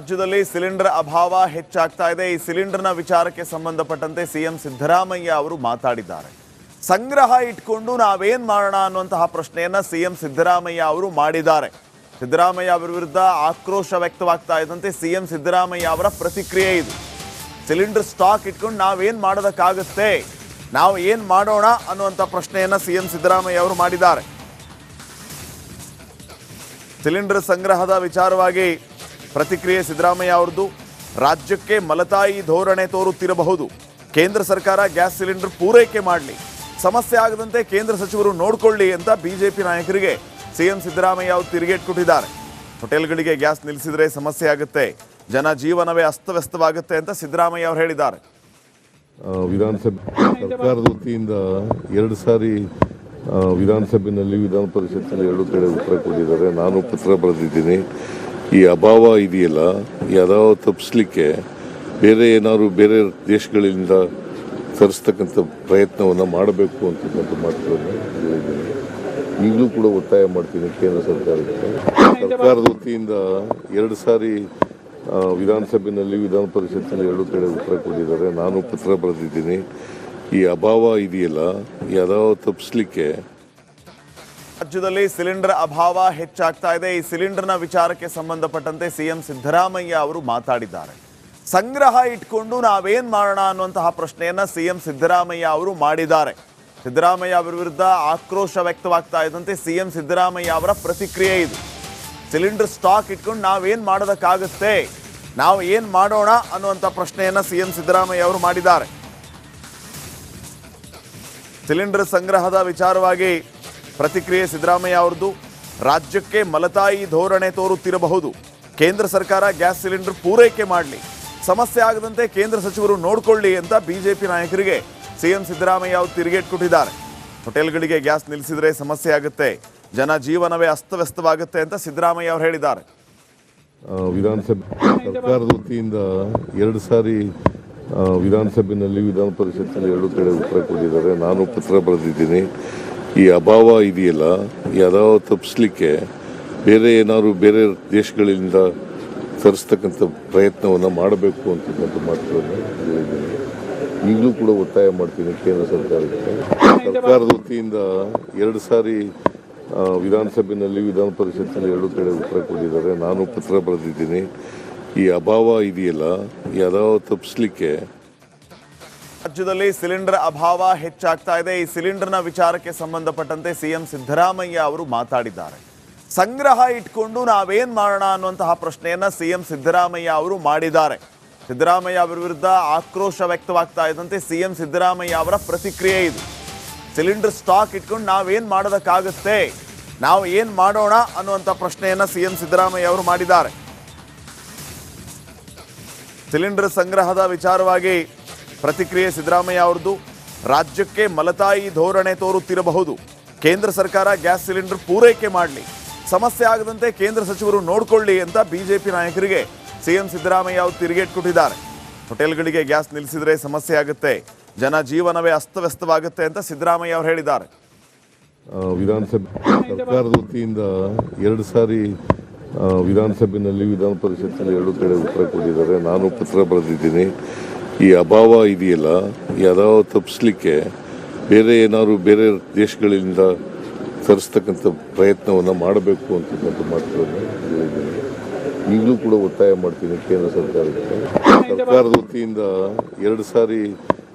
ರಾಜ್ಯದಲ್ಲಿ ಸಿಲಿಂಡರ್ ಅಭಾವ ಹೆಚ್ಚಾಗ್ತಾ ಇದೆ. ಈ ಸಿಲಿಂಡರ್ನ ವಿಚಾರಕ್ಕೆ ಸಂಬಂಧಪಟ್ಟಂತೆ ಸಿಎಂ ಸಿದ್ದರಾಮಯ್ಯ ಅವರು ಮಾತಾಡಿದ್ದಾರೆ. ಸಂಗ್ರಹ ಇಟ್ಕೊಂಡು ನಾವೇನ್ ಮಾಡೋಣ ಅನ್ನುವಂತಹ ಪ್ರಶ್ನೆಯನ್ನ ಸಿಎಂ ಸಿದ್ದರಾಮಯ್ಯ ಅವರು ಮಾಡಿದ್ದಾರೆ. ಸಿದ್ದರಾಮಯ್ಯ ಅವರ ವಿರುದ್ಧ ಆಕ್ರೋಶ ವ್ಯಕ್ತವಾಗ್ತಾ ಇದ್ದಂತೆ ಸಿಎಂ ಸಿದ್ದರಾಮಯ್ಯ ಅವರ ಪ್ರತಿಕ್ರಿಯೆ ಇದು. ಸಿಲಿಂಡರ್ ಸ್ಟಾಕ್ ಇಟ್ಕೊಂಡು ನಾವೇನ್ ಮಾಡೋದಕ್ಕಾಗುತ್ತೆ, ನಾವು ಏನ್ ಮಾಡೋಣ ಅನ್ನುವಂಥ ಪ್ರಶ್ನೆಯನ್ನ ಸಿಎಂ ಸಿದ್ದರಾಮಯ್ಯ ಅವರು ಮಾಡಿದ್ದಾರೆ. ಸಿಲಿಂಡರ್ ಸಂಗ್ರಹದ ವಿಚಾರವಾಗಿ ಪ್ರತಿಕ್ರಿಯೆ ಸಿದ್ದರಾಮಯ್ಯ ಅವರದು. ರಾಜ್ಯಕ್ಕೆ ಮಲತಾಯಿ ಧೋರಣೆ ತೋರುತ್ತಿರಬಹುದು. ಕೇಂದ್ರ ಸರ್ಕಾರ ಗ್ಯಾಸ್ ಸಿಲಿಂಡರ್ ಪೂರೈಕೆ ಮಾಡಲಿ, ಸಮಸ್ಯೆ ಆಗದಂತೆ ಕೇಂದ್ರ ಸಚಿವರು ನೋಡಿಕೊಳ್ಳಿ ಅಂತ ಬಿಜೆಪಿ ನಾಯಕರಿಗೆ ಸಿಎಂ ಸಿದ್ದರಾಮಯ್ಯ ಅವರು ತಿರುಗೇಟು ಕೊಟ್ಟಿದ್ದಾರೆ. ಹೋಟೆಲ್ಗಳಿಗೆ ಗ್ಯಾಸ್ ನಿಲ್ಲಿಸಿದ್ರೆ ಸಮಸ್ಯೆ ಆಗುತ್ತೆ, ಜನ ಜೀವನವೇ ಅಸ್ತವ್ಯಸ್ತವಾಗುತ್ತೆ ಅಂತ ಸಿದ್ದರಾಮಯ್ಯ ಅವರು ಹೇಳಿದ್ದಾರೆ. ವಿಧಾನಸಭೆ ಸರ್ಕಾರದ ವತಿಯಿಂದ 2 ಸಾರಿ ವಿಧಾನಸಭೆಯಲ್ಲಿ ವಿಧಾನ ಪರಿಷತ್ನಲ್ಲಿ 2 ಕಡೆ ಉತ್ತರ ಕೊಟ್ಟಿದ್ದಾರೆ. ನಾನು ಪತ್ರ ಬರೆದಿದ್ದೀನಿ. ಈ ಅಭಾವ ಇದೆಯಲ್ಲ, ಈ ಅಭಾವ ತಪ್ಪಿಸ್ಲಿಕ್ಕೆ ಬೇರೆ ಬೇರೆ ದೇಶಗಳಿಂದ ತರಿಸ್ತಕ್ಕಂಥ ಪ್ರಯತ್ನವನ್ನು ಮಾಡಬೇಕು ಅಂತಕ್ಕಂಥ ಮಾತುಗಳನ್ನು ಹೇಳಿದ್ದೀನಿ. ಈಗಲೂ ಕೂಡ ಒತ್ತಾಯ ಮಾಡ್ತೀನಿ ಕೇಂದ್ರ ಸರ್ಕಾರಕ್ಕೆ. ಸರ್ಕಾರದ ವತಿಯಿಂದ 2 ಸಾರಿ ವಿಧಾನಸಭೆಯಲ್ಲಿ ವಿಧಾನ ಪರಿಷತ್ನಲ್ಲಿ 2 ಕಡೆ ಉತ್ತರ ಕೊಟ್ಟಿದ್ದಾರೆ. ನಾನು ಪತ್ರ ಬರೆದಿದ್ದೀನಿ. ಈ ಅಭಾವ ಇದೆಯಲ್ಲ, ಈ ಅಭಾವ ತಪ್ಪಿಸ್ಲಿಕ್ಕೆ ರಾಜ್ಯದಲ್ಲಿ ಸಿಲಿಂಡರ್ ಅಭಾವ ಹೆಚ್ಚಾಗ್ತಾ ಇದೆ. ಈ ಸಿಲಿಂಡರ್ನ ವಿಚಾರಕ್ಕೆ ಸಂಬಂಧಪಟ್ಟಂತೆ ಸಿಎಂ ಸಿದ್ದರಾಮಯ್ಯ ಅವರು ಮಾತಾಡಿದ್ದಾರೆ. ಸಂಗ್ರಹ ಇಟ್ಕೊಂಡು ನಾವೇನ್ ಮಾಡೋಣ ಅನ್ನುವಂತಹ ಪ್ರಶ್ನೆಯನ್ನ ಸಿಎಂ ಸಿದ್ದರಾಮಯ್ಯ ಅವರು ಮಾಡಿದ್ದಾರೆ. ಸಿದ್ದರಾಮಯ್ಯ ಅವರ ವಿರುದ್ಧ ಆಕ್ರೋಶ ವ್ಯಕ್ತವಾಗ್ತಾ ಇದ್ದಂತೆ ಸಿಎಂ ಸಿದ್ದರಾಮಯ್ಯ ಅವರ ಪ್ರತಿಕ್ರಿಯೆ ಇದು. ಸಿಲಿಂಡರ್ ಸ್ಟಾಕ್ ಇಟ್ಕೊಂಡು ನಾವೇನ್ ಮಾಡೋದಕ್ಕಾಗುತ್ತೆ, ನಾವು ಏನ್ ಮಾಡೋಣ ಅನ್ನುವಂಥ ಪ್ರಶ್ನೆಯನ್ನ ಸಿಎಂ ಸಿದ್ದರಾಮಯ್ಯ ಅವರು ಮಾಡಿದ್ದಾರೆ. ಸಿಲಿಂಡರ್ ಸಂಗ್ರಹದ ವಿಚಾರವಾಗಿ ಪ್ರತಿಕ್ರಿಯೆ ಸಿದ್ದರಾಮಯ್ಯ ಅವರದು. ರಾಜ್ಯಕ್ಕೆ ಮಲತಾಯಿ ಧೋರಣೆ ತೋರುತ್ತಿರಬಹುದು. ಕೇಂದ್ರ ಸರ್ಕಾರ ಗ್ಯಾಸ್ ಸಿಲಿಂಡರ್ ಪೂರೈಕೆ ಮಾಡಲಿ, ಸಮಸ್ಯೆ ಆಗದಂತೆ ಕೇಂದ್ರ ಸಚಿವರು ನೋಡಿಕೊಳ್ಳಿ ಅಂತ ಬಿಜೆಪಿ ನಾಯಕರಿಗೆ ಸಿಎಂ ಸಿದ್ದರಾಮಯ್ಯ ಅವರು ತಿರುಗೇಟು ಕೊಟ್ಟಿದ್ದಾರೆ. ಹೋಟೆಲ್ಗಳಿಗೆ ಗ್ಯಾಸ್ ನಿಲ್ಲಿಸಿದ್ರೆ ಸಮಸ್ಯೆ ಆಗುತ್ತೆ, ಜನ ಜೀವನವೇ ಅಸ್ತವ್ಯಸ್ತವಾಗುತ್ತೆ ಅಂತ ಸಿದ್ದರಾಮಯ್ಯ ಅವರು ಹೇಳಿದ್ದಾರೆ. ವಿಧಾನಸಭೆ ಸರ್ಕಾರದ ವತಿಯಿಂದ 2 ಸಾರಿ ವಿಧಾನಸಭೆಯಲ್ಲಿ ವಿಧಾನ ಪರಿಷತ್ನಲ್ಲಿ 2 ಕಡೆ ಉತ್ತರ ಕೊಟ್ಟಿದ್ದಾರೆ. ನಾನು ಪತ್ರ ಬರೆದಿದ್ದೀನಿ. ಈ ಅಭಾವ ಇದೆಯಲ್ಲ, ಈ ಅಭಾವ ತಪ್ಪಿಸ್ಲಿಕ್ಕೆ ಬೇರೆ ಬೇರೆ ದೇಶಗಳಿಂದ ತರಿಸ್ತಕ್ಕಂಥ ಪ್ರಯತ್ನವನ್ನು ಮಾಡಬೇಕು ಅಂತಕ್ಕಂಥ ಮಾತುಗಳನ್ನು ಹೇಳಿದ್ದೀನಿ. ಈಗಲೂ ಕೂಡ ಒತ್ತಾಯ ಮಾಡ್ತೀನಿ ಕೇಂದ್ರ ಸರ್ಕಾರಕ್ಕೆ. ಸರ್ಕಾರದ ವತಿಯಿಂದ 2 ಸಾರಿ ವಿಧಾನಸಭೆಯಲ್ಲಿ ವಿಧಾನ ಪರಿಷತ್ನಲ್ಲಿ 2 ಕಡೆ ಉತ್ತರ ಕೊಟ್ಟಿದ್ದಾರೆ. ನಾನು ಪತ್ರ ಬರೆದಿದ್ದೀನಿ. ಈ ಅಭಾವ ಇದೆಯಲ್ಲ, ಈ ಅಭಾವ ತಪ್ಪಿಸ್ಲಿಕ್ಕೆ ರಾಜ್ಯದಲ್ಲಿ ಸಿಲಿಂಡರ್ ಅಭಾವ ಹೆಚ್ಚಾಗ್ತಾ ಇದೆ. ಈ ಸಿಲಿಂಡರ್ನ ವಿಚಾರಕ್ಕೆ ಸಂಬಂಧಪಟ್ಟಂತೆ ಸಿಎಂ ಸಿದ್ದರಾಮಯ್ಯ ಅವರು ಮಾತಾಡಿದ್ದಾರೆ. ಸಂಗ್ರಹ ಇಟ್ಕೊಂಡು ನಾವೇನ್ ಮಾಡೋಣ ಅನ್ನುವಂತಹ ಪ್ರಶ್ನೆಯನ್ನ ಸಿಎಂ ಸಿದ್ದರಾಮಯ್ಯ ಅವರು ಮಾಡಿದ್ದಾರೆ. ಸಿದ್ದರಾಮಯ್ಯ ಅವರ ವಿರುದ್ಧ ಆಕ್ರೋಶ ವ್ಯಕ್ತವಾಗ್ತಾ ಇದ್ದಂತೆ ಸಿಎಂ ಸಿದ್ದರಾಮಯ್ಯ ಅವರ ಪ್ರತಿಕ್ರಿಯೆ ಇದು. ಸಿಲಿಂಡರ್ ಸ್ಟಾಕ್ ಇಟ್ಕೊಂಡು ನಾವೇನ್ ಮಾಡೋದಕ್ಕಾಗುತ್ತೆ, ನಾವು ಏನ್ ಮಾಡೋಣ ಅನ್ನುವಂಥ ಪ್ರಶ್ನೆಯನ್ನ ಸಿಎಂ ಸಿದ್ದರಾಮಯ್ಯ ಅವರು ಮಾಡಿದ್ದಾರೆ. ಸಿಲಿಂಡರ್ ಸಂಗ್ರಹದ ವಿಚಾರವಾಗಿ ಪ್ರತಿಕ್ರಿಯೆ ಸಿದ್ದರಾಮಯ್ಯ ಅವರದು. ರಾಜ್ಯಕ್ಕೆ ಮಲತಾಯಿ ಧೋರಣೆ ತೋರುತ್ತಿರಬಹುದು. ಕೇಂದ್ರ ಸರ್ಕಾರ ಗ್ಯಾಸ್ ಸಿಲಿಂಡರ್ ಪೂರೈಕೆ ಮಾಡಲಿ, ಸಮಸ್ಯೆ ಆಗದಂತೆ ಕೇಂದ್ರ ಸಚಿವರು ನೋಡಿಕೊಳ್ಳಿ ಅಂತ ಬಿಜೆಪಿ ನಾಯಕರಿಗೆ ಸಿಎಂ ಸಿದ್ದರಾಮಯ್ಯ ಅವರು ತಿರುಗೇಟು ಕೊಟ್ಟಿದ್ದಾರೆ. ಹೋಟೆಲ್ಗಳಿಗೆ ಗ್ಯಾಸ್ ನಿಲ್ಲಿಸಿದ್ರೆ ಸಮಸ್ಯೆ ಆಗುತ್ತೆ, ಜನ ಜೀವನವೇ ಅಸ್ತವ್ಯಸ್ತವಾಗುತ್ತೆ ಅಂತ ಸಿದ್ದರಾಮಯ್ಯ ಅವರು ಹೇಳಿದ್ದಾರೆ. ವಿಧಾನಸಭೆ ಸರ್ಕಾರದ ವತಿಯಿಂದ 2 ಸಾರಿ ವಿಧಾನಸಭೆಯಲ್ಲಿ ವಿಧಾನ ಪರಿಷತ್ನಲ್ಲಿ 2 ಕಡೆ ಉತ್ತರ ಕೊಟ್ಟಿದ್ದಾರೆ. ನಾನು ಪತ್ರ ಬರೆದಿದ್ದೀನಿ. ಈ ಅಭಾವ ಇದೆಯಲ್ಲ, ಈ ಅಭಾವ ತಪ್ಪಿಸ್ಲಿಕ್ಕೆ ಬೇರೆ ಬೇರೆ ದೇಶಗಳಿಂದ ತರಿಸ್ತಕ್ಕಂಥ ಪ್ರಯತ್ನವನ್ನು ಮಾಡಬೇಕು ಅಂತಕ್ಕಂಥ ಮಾತುಗಳನ್ನು ಹೇಳಿದ್ದೀನಿ. ಈಗಲೂ ಕೂಡ ಒತ್ತಾಯ ಮಾಡ್ತೀನಿ ಕೇಂದ್ರ ಸರ್ಕಾರಕ್ಕೆ. ಸರ್ಕಾರದ ವತಿಯಿಂದ 2 ಸಾರಿ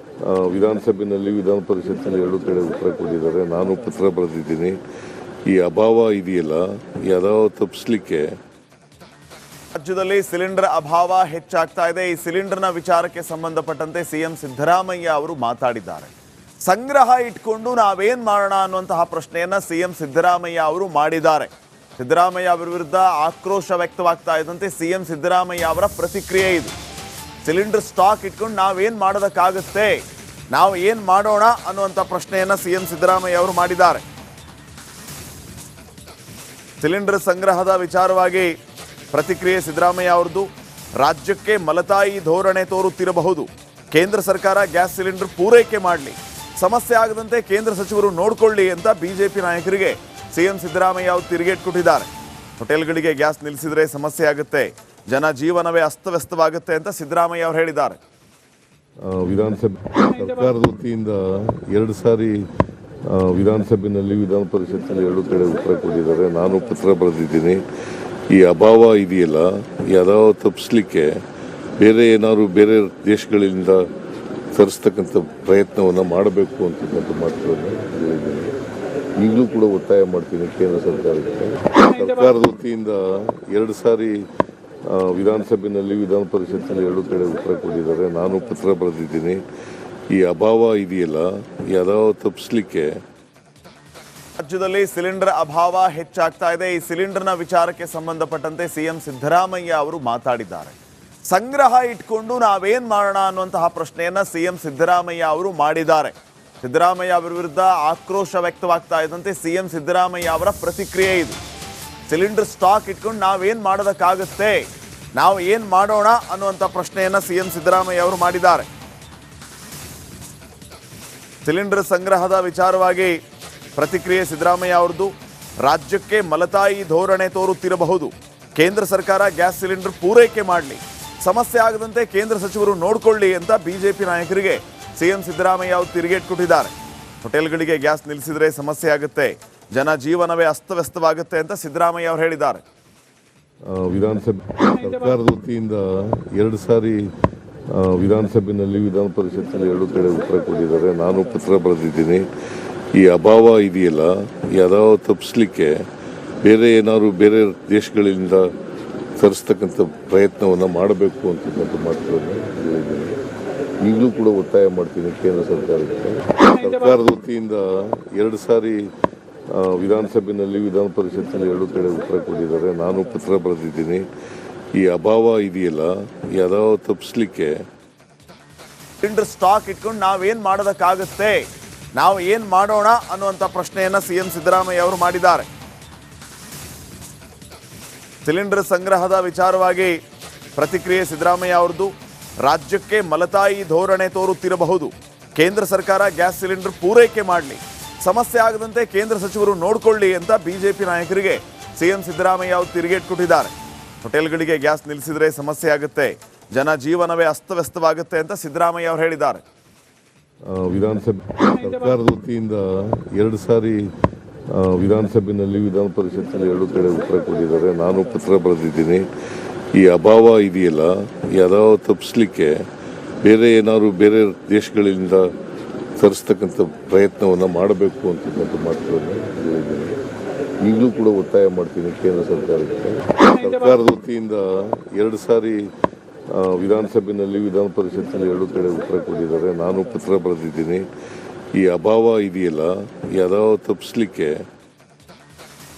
ವಿಧಾನಸಭೆಯಲ್ಲಿ ವಿಧಾನ ಪರಿಷತ್ನಲ್ಲಿ 2 ಕಡೆ ಉತ್ತರ ಕೊಟ್ಟಿದ್ದಾರೆ. ನಾನು ಪತ್ರ ಬರೆದಿದ್ದೀನಿ. ಈ ಅಭಾವ ಇದೆಯಲ್ಲ, ಈ ಅಭಾವ ತಪ್ಪಿಸ್ಲಿಕ್ಕೆ ರಾಜ್ಯದಲ್ಲಿ ಸಿಲಿಂಡರ್ ಅಭಾವ ಹೆಚ್ಚಾಗ್ತಾ ಇದೆ. ಈ ಸಿಲಿಂಡರ್ನ ವಿಚಾರಕ್ಕೆ ಸಂಬಂಧಪಟ್ಟಂತೆ ಸಿಎಂ ಸಿದ್ದರಾಮಯ್ಯ ಅವರು ಮಾತಾಡಿದ್ದಾರೆ. ಸಂಗ್ರಹ ಇಟ್ಕೊಂಡು ನಾವೇನ್ ಮಾಡೋಣ ಅನ್ನುವಂತಹ ಪ್ರಶ್ನೆಯನ್ನ ಸಿಎಂ ಸಿದ್ದರಾಮಯ್ಯ ಅವರು ಮಾಡಿದ್ದಾರೆ. ಸಿದ್ದರಾಮಯ್ಯ ಅವರ ವಿರುದ್ಧ ಆಕ್ರೋಶ ವ್ಯಕ್ತವಾಗ್ತಾ ಇದ್ದಂತೆ ಸಿಎಂ ಸಿದ್ದರಾಮಯ್ಯ ಅವರ ಪ್ರತಿಕ್ರಿಯೆ ಇದು. ಸಿಲಿಂಡರ್ ಸ್ಟಾಕ್ ಇಟ್ಕೊಂಡು ನಾವೇನ್ ಮಾಡೋದಕ್ಕಾಗುತ್ತೆ, ನಾವು ಏನ್ ಮಾಡೋಣ ಅನ್ನುವಂಥ ಪ್ರಶ್ನೆಯನ್ನ ಸಿಎಂ ಸಿದ್ದರಾಮಯ್ಯ ಅವರು ಮಾಡಿದ್ದಾರೆ. ಸಿಲಿಂಡರ್ ಸಂಗ್ರಹದ ವಿಚಾರವಾಗಿ ಪ್ರತಿಕ್ರಿಯೆ ಸಿದ್ದರಾಮಯ್ಯ ಅವರದು. ರಾಜ್ಯಕ್ಕೆ ಮಲತಾಯಿ ಧೋರಣೆ ತೋರುತ್ತಿರಬಹುದು. ಕೇಂದ್ರ ಸರ್ಕಾರ ಗ್ಯಾಸ್ ಸಿಲಿಂಡರ್ ಪೂರೈಕೆ ಮಾಡಲಿ, ಸಮಸ್ಯೆ ಆಗದಂತೆ ಕೇಂದ್ರ ಸಚಿವರು ನೋಡಿಕೊಳ್ಳಿ ಅಂತ ಬಿಜೆಪಿ ನಾಯಕರಿಗೆ ಸಿಎಂ ಸಿದ್ದರಾಮಯ್ಯ ಅವರು ತಿರುಗೇಟು ಕೊಟ್ಟಿದ್ದಾರೆ. ಹೋಟೆಲ್ಗಳಿಗೆ ಗ್ಯಾಸ್ ನಿಲ್ಲಿಸಿದ್ರೆ ಸಮಸ್ಯೆ ಆಗುತ್ತೆ, ಜನ ಜೀವನವೇ ಅಸ್ತವ್ಯಸ್ತವಾಗುತ್ತೆ ಅಂತ ಸಿದ್ದರಾಮಯ್ಯ ಅವರು ಹೇಳಿದ್ದಾರೆ. ವಿಧಾನಸಭೆ ಸರ್ಕಾರದ ವತಿಯಿಂದ 2 ಸಾರಿ ವಿಧಾನಸಭೆಯಲ್ಲಿ ವಿಧಾನ ಪರಿಷತ್ನಲ್ಲಿ 2 ಕಡೆ ಉತ್ತರ ಕೊಟ್ಟಿದ್ದಾರೆ. ನಾನು ಪತ್ರ ಬರೆದಿದ್ದೀನಿ. ಈ ಅಭಾವ ಇದೆಯಲ್ಲ, ಈ ಅಭಾವ ತಪ್ಪಿಸ್ಲಿಕ್ಕೆ ಬೇರೆ ಏನಾದ್ರು ಬೇರೆ ದೇಶಗಳಿಂದ ತರಿಸ್ತಕ್ಕಂಥ ಪ್ರಯತ್ನವನ್ನು ಮಾಡಬೇಕು ಅಂತಕ್ಕಂಥ ಮಾತುಗಳನ್ನು ಹೇಳಿದ್ದೀನಿ. ಈಗಲೂ ಕೂಡ ಒತ್ತಾಯ ಮಾಡ್ತೀನಿ ಕೇಂದ್ರ ಸರ್ಕಾರಕ್ಕೆ. ಸರ್ಕಾರದ ವತಿಯಿಂದ 2 ಸಾರಿ ವಿಧಾನಸಭೆಯಲ್ಲಿ ವಿಧಾನ ಪರಿಷತ್ನಲ್ಲಿ 2 ಕಡೆ ಉತ್ತರ ಕೊಟ್ಟಿದ್ದಾರೆ. ನಾನು ಪತ್ರ ಬರೆದಿದ್ದೀನಿ. ಈ ಅಭಾವ ಇದೆಯಲ್ಲ, ಈ ಅಭಾವ ತಪ್ಪಿಸ್ಲಿಕ್ಕೆ ರಾಜ್ಯದಲ್ಲಿ ಸಿಲಿಂಡರ್ ಅಭಾವ ಹೆಚ್ಚಾಗ್ತಾ ಇದೆ. ಈ ಸಿಲಿಂಡರ್ನ ವಿಚಾರಕ್ಕೆ ಸಂಬಂಧಪಟ್ಟಂತೆ ಸಿಎಂ ಸಿದ್ದರಾಮಯ್ಯ ಅವರು ಮಾತಾಡಿದ್ದಾರೆ. ಸಂಗ್ರಹ ಇಟ್ಕೊಂಡು ನಾವೇನ್ ಮಾಡೋಣ ಅನ್ನುವಂತಹ ಪ್ರಶ್ನೆಯನ್ನ ಸಿಎಂ ಸಿದ್ದರಾಮಯ್ಯ ಅವರು ಮಾಡಿದ್ದಾರೆ. ಸಿದ್ದರಾಮಯ್ಯ ಅವರ ವಿರುದ್ಧ ಆಕ್ರೋಶ ವ್ಯಕ್ತವಾಗ್ತಾ ಇದ್ದಂತೆ ಸಿಎಂ ಸಿದ್ದರಾಮಯ್ಯ ಅವರ ಪ್ರತಿಕ್ರಿಯೆ ಇದು. ಸಿಲಿಂಡರ್ ಸ್ಟಾಕ್ ಇಟ್ಕೊಂಡು ನಾವೇನ್ ಮಾಡೋದಕ್ಕಾಗುತ್ತೆ, ನಾವು ಏನ್ ಮಾಡೋಣ ಅನ್ನುವಂಥ ಪ್ರಶ್ನೆಯನ್ನ ಸಿಎಂ ಸಿದ್ದರಾಮಯ್ಯ ಅವರು ಮಾಡಿದ್ದಾರೆ. ಸಿಲಿಂಡರ್ ಸಂಗ್ರಹದ ವಿಚಾರವಾಗಿ ಪ್ರತಿಕ್ರಿಯೆ ಸಿದ್ದರಾಮಯ್ಯ ಅವರದು. ರಾಜ್ಯಕ್ಕೆ ಮಲತಾಯಿ ಧೋರಣೆ ತೋರುತ್ತಿರಬಹುದು. ಕೇಂದ್ರ ಸರ್ಕಾರ ಗ್ಯಾಸ್ ಸಿಲಿಂಡರ್ ಪೂರೈಕೆ ಮಾಡಲಿ, ಸಮಸ್ಯೆ ಆಗದಂತೆ ಕೇಂದ್ರ ಸಚಿವರು ನೋಡ್ಕೊಳ್ಳಿ ಅಂತ ಬಿಜೆಪಿ ನಾಯಕರಿಗೆ ಸಿಎಂ ಸಿದ್ದರಾಮಯ್ಯ ಅವರು ತಿರುಗೇಟ್ ಕೊಟ್ಟಿದ್ದಾರೆ. ಹೋಟೆಲ್ಗಳಿಗೆ ಗ್ಯಾಸ್ ನಿಲ್ಲಿಸಿದ್ರೆ ಸಮಸ್ಯೆ ಆಗುತ್ತೆ, ಜನ ಜೀವನವೇ ಅಸ್ತವ್ಯಸ್ತವಾಗುತ್ತೆ ಅಂತ ಸಿದ್ದರಾಮಯ್ಯ ಅವರು ಹೇಳಿದ್ದಾರೆ. ವಿಧಾನಸಭೆ ಸರ್ಕಾರದ ವತಿಯಿಂದ 2 ಸಾರಿ ವಿಧಾನಸಭೆಯಲ್ಲಿ ವಿಧಾನ ಪರಿಷತ್ನಲ್ಲಿ 2 ಕಡೆ ಉತ್ತರ ಕೊಟ್ಟಿದ್ದಾರೆ. ನಾನು ಪತ್ರ ಬರೆದಿದ್ದೀನಿ. ಈ ಅಭಾವ ಇದೆಯಲ್ಲ, ಈ ಅಭಾವ ತಪ್ಪಿಸ್ಲಿಕ್ಕೆ ಬೇರೆ ಏನಾದ್ರು ಬೇರೆ ದೇಶಗಳಿಂದ ತರಿಸ್ತಕ್ಕಂಥ ಪ್ರಯತ್ನವನ್ನು ಮಾಡಬೇಕು ಅಂತಕ್ಕಂಥ ಮಾತುಗಳನ್ನು ಹೇಳಿದ್ದೀನಿ. ಈಗಲೂ ಕೂಡ ಒತ್ತಾಯ ಮಾಡ್ತೀನಿ ಕೇಂದ್ರ ಸರ್ಕಾರಕ್ಕೆ. ಸರ್ಕಾರದ ವತಿಯಿಂದ 2 ಸಾರಿ ವಿಧಾನಸಭೆಯಲ್ಲಿ ವಿಧಾನ ಪರಿಷತ್ನಲ್ಲಿ 2 ಕಡೆ ಉತ್ತರ ಕೊಟ್ಟಿದ್ದಾರೆ. ನಾನು ಪತ್ರ ಬರೆದಿದ್ದೀನಿ. ಈ ಅಭಾವ ಇದೆಯಲ್ಲ, ಈ ಅಭಾವ ತಪ್ಪಿಸ್ಲಿಕ್ಕೆ ಸಿಲಿಂಡರ್ ಸ್ಟಾಕ್ ಇಟ್ಕೊಂಡು ನಾವೇನ್ ಮಾಡೋದಕ್ಕಾಗುತ್ತೆ, ನಾವು ಏನ್ ಮಾಡೋಣ ಅನ್ನುವಂಥ ಪ್ರಶ್ನೆಯನ್ನ ಸಿಎಂ ಸಿದ್ದರಾಮಯ್ಯ ಅವರು ಮಾಡಿದ್ದಾರೆ. ಸಿಲಿಂಡರ್ ಸಂಗ್ರಹದ ವಿಚಾರವಾಗಿ ಪ್ರತಿಕ್ರಿಯೆ ಸಿದ್ದರಾಮಯ್ಯ ಅವರದು. ರಾಜ್ಯಕ್ಕೆ ಮಲತಾಯಿ ಧೋರಣೆ ತೋರುತ್ತಿರಬಹುದು. ಕೇಂದ್ರ ಸರ್ಕಾರ ಗ್ಯಾಸ್ ಸಿಲಿಂಡರ್ ಪೂರೈಕೆ ಮಾಡಲಿ, ಸಮಸ್ಯೆ ಆಗದಂತೆ ಕೇಂದ್ರ ಸಚಿವರು ನೋಡ್ಕೊಳ್ಳಿ ಅಂತ ಬಿಜೆಪಿ ನಾಯಕರಿಗೆ ಸಿಎಂ ಸಿದ್ದರಾಮಯ್ಯ ಅವರು ತಿರುಗೇಟ್ ಕೊಟ್ಟಿದ್ದಾರೆ. ಹೋಟೆಲ್ಗಳಿಗೆ ಗ್ಯಾಸ್ ನಿಲ್ಲಿಸಿದ್ರೆ ಸಮಸ್ಯೆ ಆಗುತ್ತೆ, ಜನ ಜೀವನವೇ ಅಸ್ತವ್ಯಸ್ತವಾಗುತ್ತೆ ಅಂತ ಸಿದ್ದರಾಮಯ್ಯ ಅವರು ಹೇಳಿದ್ದಾರೆ. ವಿಧಾನಸಭೆ ಸರ್ಕಾರದ ವತಿಯಿಂದ 2 ಸಾರಿ ವಿಧಾನಸಭೆಯಲ್ಲಿ ವಿಧಾನ ಪರಿಷತ್ನಲ್ಲಿ 2 ಕಡೆ ಉತ್ತರ ಕೊಟ್ಟಿದ್ದಾರೆ. ನಾನು ಪತ್ರ ಬರೆದಿದ್ದೀನಿ. ಈ ಅಭಾವ ಇದೆಯಲ್ಲ, ಈ ಅಭಾವ ತಪ್ಪಿಸ್ಲಿಕ್ಕೆ ಬೇರೆ ಏನಾದ್ರು ಬೇರೆ ದೇಶಗಳಿಂದ ತರಿಸ್ತಕ್ಕಂಥ ಪ್ರಯತ್ನವನ್ನು ಮಾಡಬೇಕು ಅಂತಕ್ಕಂಥ ಮಾತುಗಳನ್ನು ಹೇಳಿದ್ದೀನಿ. ಈಗಲೂ ಕೂಡ ಒತ್ತಾಯ ಮಾಡ್ತೀನಿ ಕೇಂದ್ರ ಸರ್ಕಾರಕ್ಕೆ. ಸರ್ಕಾರದ ವತಿಯಿಂದ 2 ಸಾರಿ ವಿಧಾನಸಭೆಯಲ್ಲಿ ವಿಧಾನ ಪರಿಷತ್ನಲ್ಲಿ 2 ಕಡೆ ಉತ್ತರ ಕೊಟ್ಟಿದ್ದಾರೆ. ನಾನು ಪತ್ರ ಬರೆದಿದ್ದೀನಿ. ಈ ಅಭಾವ ಇದೆಯಲ್ಲ, ಈ ಅಭಾವ ತಪ್ಪಿಸ್ಲಿಕ್ಕೆ